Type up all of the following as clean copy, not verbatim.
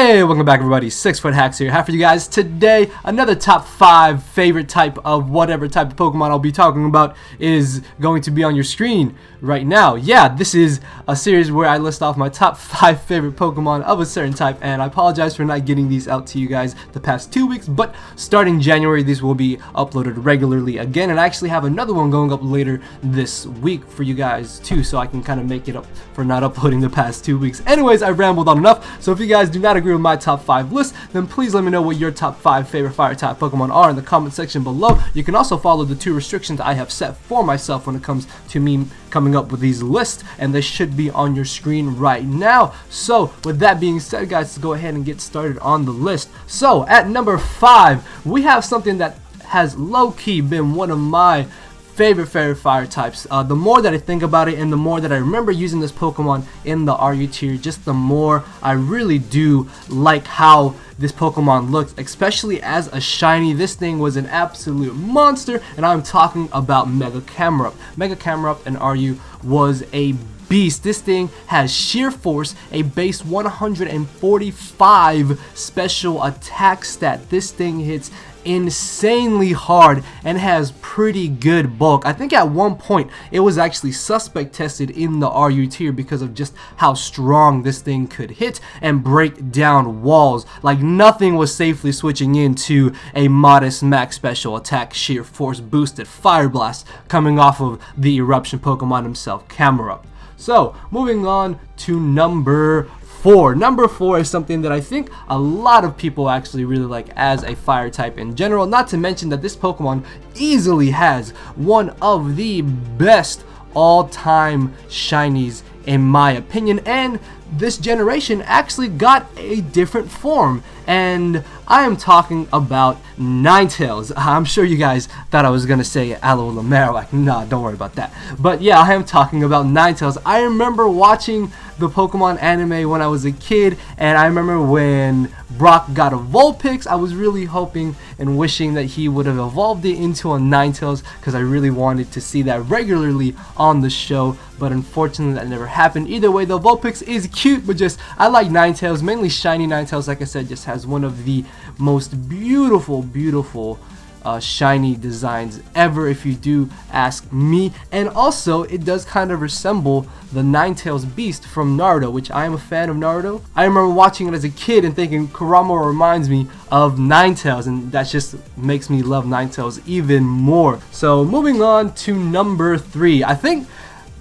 Hey, welcome back everybody, 6fthax here. Have for you guys today another top 5 favorite type of whatever type of Pokemon I'll be talking about is going to be on your screen right now. Yeah, this is a series where I list off my top 5 favorite Pokemon of a certain type, and I apologize for not getting these out to you guys the past 2 weeks, but starting January these will be uploaded regularly again, and I actually have another one going up later this week for you guys too, so I can kind of make it up for not uploading the past 2 weeks. Anyways, I've rambled on enough, so if you guys do not agree with my top 5 list, then please let me know what your top 5 favorite fire type Pokemon are in the comment section below. You can also follow the 2 restrictions I have set for myself when it comes to me coming up with these lists, and they should be on your screen right now. So with that being said, guys, let's go ahead and get started on the list. So at number 5, we have something that has low-key been one of my favorite fire types. The more that I think about it and the more that I remember using this Pokemon in the RU tier, just the more I really do like how this Pokemon looks, especially as a shiny. This thing was an absolute monster, and I'm talking about Mega Camerupt. Mega Camerupt in RU was a beast. This thing has sheer force, a base 145 special attack stat. This thing hits insanely hard and has pretty good bulk. I think at one point it was actually suspect tested in the RU tier because of just how strong this thing could hit and break down walls. Like nothing was safely switching into a modest max special attack sheer force boosted Fire Blast coming off of the eruption Pokemon himself, Camerupt. So moving on to number 4. Number 4 is something that I think a lot of people actually really like as a fire type in general, not to mention that this Pokemon easily has one of the best all-time shinies in my opinion, and this generation actually got a different form, and I am talking about Ninetales. I'm sure you guys thought I was gonna say Aloe Marowak. Nah, don't worry about that. But yeah, I am talking about Ninetales. I remember watching the Pokemon anime when I was a kid, and I remember when Brock got a Vulpix, I was really hoping and wishing that he would have evolved it into a Ninetales, because I really wanted to see that regularly on the show, but unfortunately that never happened. Either way, the Vulpix is cute, but just I like Ninetales, mainly shiny Ninetales. Like I said, just has one of the most beautiful shiny designs ever, if you do ask me. And also it does kind of resemble the Ninetales beast from Naruto, which I am a fan of Naruto. I remember watching it as a kid and thinking Kurama reminds me of Ninetales, and that just makes me love Ninetales even more. So moving on to number 3, I think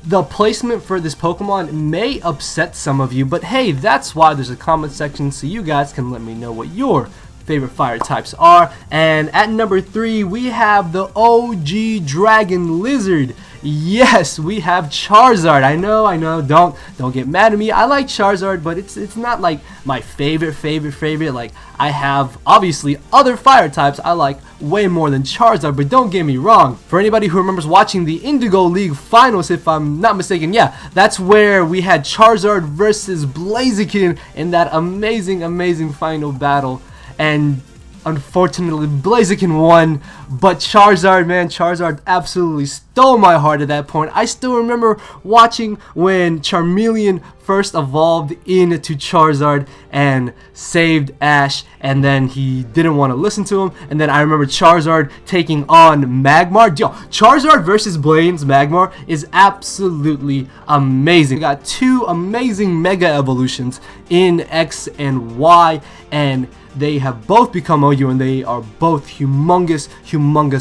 the placement for this Pokemon may upset some of you, but hey, that's why there's a comment section so you guys can let me know what your favorite fire types are. And at number 3, we have the OG Dragon Lizard. Yes, we have Charizard. I know, don't get mad at me. I like Charizard, but it's not like my favorite. Like, I have obviously other fire types I like way more than Charizard, but don't get me wrong. For anybody who remembers watching the Indigo League finals, if I'm not mistaken, yeah, that's where we had Charizard versus Blaziken in that amazing final battle. And unfortunately Blaziken won, but Charizard, man, Charizard absolutely stole my heart at that point. I still remember watching when Charmeleon first evolved into Charizard and saved Ash, and then he didn't want to listen to him, and then I remember Charizard taking on Magmar. Yo, Charizard versus Blaine's Magmar is absolutely amazing. We got 2 amazing Mega Evolutions in X and Y, and they have both become OU, and they are both humongous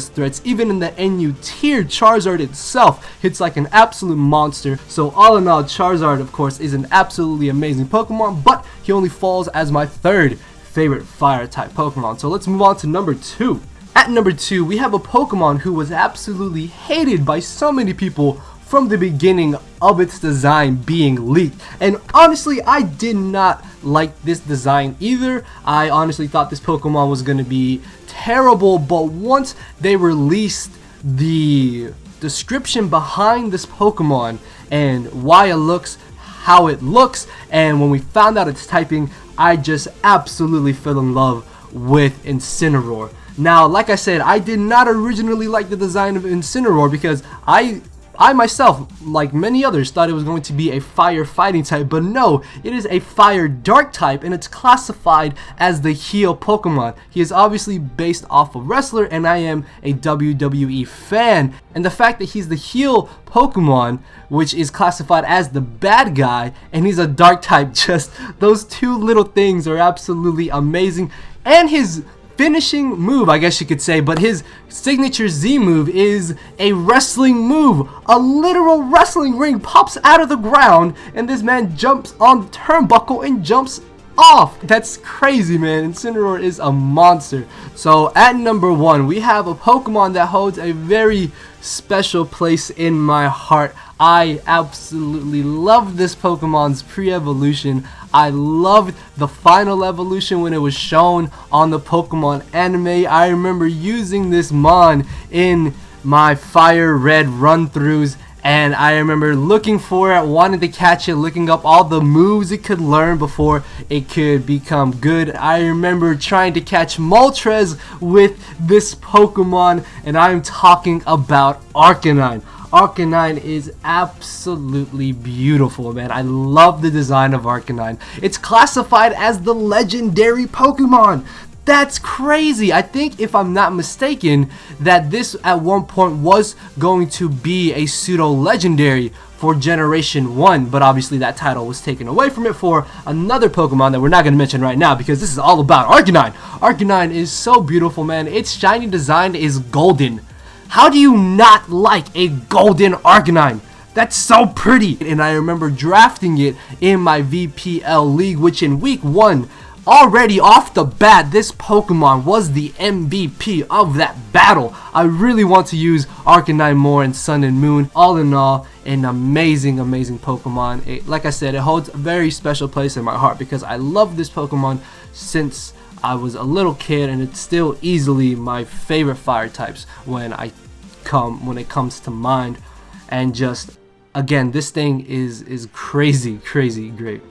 threats. Even in the NU tier, Charizard itself hits like an absolute monster. So all in all, Charizard, of course, is an absolutely amazing Pokemon, but he only falls as my 3rd favorite fire type Pokemon. So let's move on to number 2. At number 2, we have a Pokemon who was absolutely hated by so many people from the beginning of its design being leaked. And honestly, I did not like this design either. I honestly thought this Pokemon was going to be terrible, but once they released the description behind this Pokemon and why it looks how it looks, and when we found out its typing, I just absolutely fell in love with Incineroar. Now, like I said, I did not originally like the design of Incineroar because I I myself, like many others, thought it was going to be a fire fighting type, but no, it is a fire dark type, and it's classified as the heel Pokemon. He is obviously based off a wrestler, and I am a WWE fan, and the fact that he's the heel Pokemon, which is classified as the bad guy, and he's a dark type, just those two little things are absolutely amazing. And his finishing move, I guess you could say, but his signature Z move is a wrestling move. A literal wrestling ring pops out of the ground, and this man jumps on the turnbuckle and jumps off. That's crazy, man. Incineroar is a monster. So at number 1, we have a Pokemon that holds a very special place in my heart. I absolutely love this Pokemon's pre-evolution. I loved the final evolution when it was shown on the Pokemon anime. I remember using this Mon in my Fire Red run-throughs, and I remember looking for it, wanting to catch it, looking up all the moves it could learn before it could become good. I remember trying to catch Moltres with this Pokemon, and I'm talking about Arcanine. Arcanine is absolutely beautiful, man. I love the design of Arcanine. It's classified as the legendary Pokemon. That's crazy. I think, if I'm not mistaken, that this at one point was going to be a pseudo-legendary for Generation 1, but obviously that title was taken away from it for another Pokemon that we're not going to mention right now, because this is all about Arcanine. Arcanine is so beautiful, man. Its shiny design is golden. How do you not like a golden Arcanine? That's so pretty. And I remember drafting it in my VPL league, which in week 1, already off the bat, this Pokemon was the MVP of that battle. I really want to use Arcanine more in Sun and Moon. All in all, an amazing, amazing Pokemon. Like I said, it holds a very special place in my heart because I love this Pokemon since I was a little kid, and it's still easily my favorite fire types when it comes to mind. And just again, this thing is crazy great.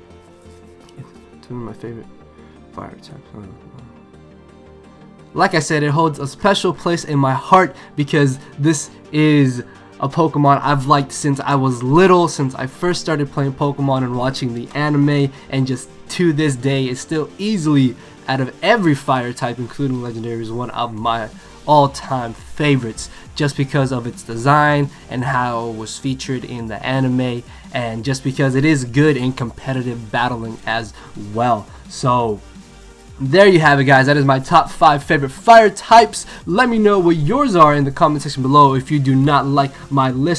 It's one of my favorite fire types. Like I said, it holds a special place in my heart because this is a Pokemon I've liked since I was little, since I first started playing Pokemon and watching the anime, and just to this day it's still easily, out of every fire type including legendaries, one of my all-time favorites, just because of its design and how it was featured in the anime, and just because it is good in competitive battling as well. So there you have it, guys. That is my top 5 favorite fire types. Let me know what yours are in the comment section below if you do not like my list.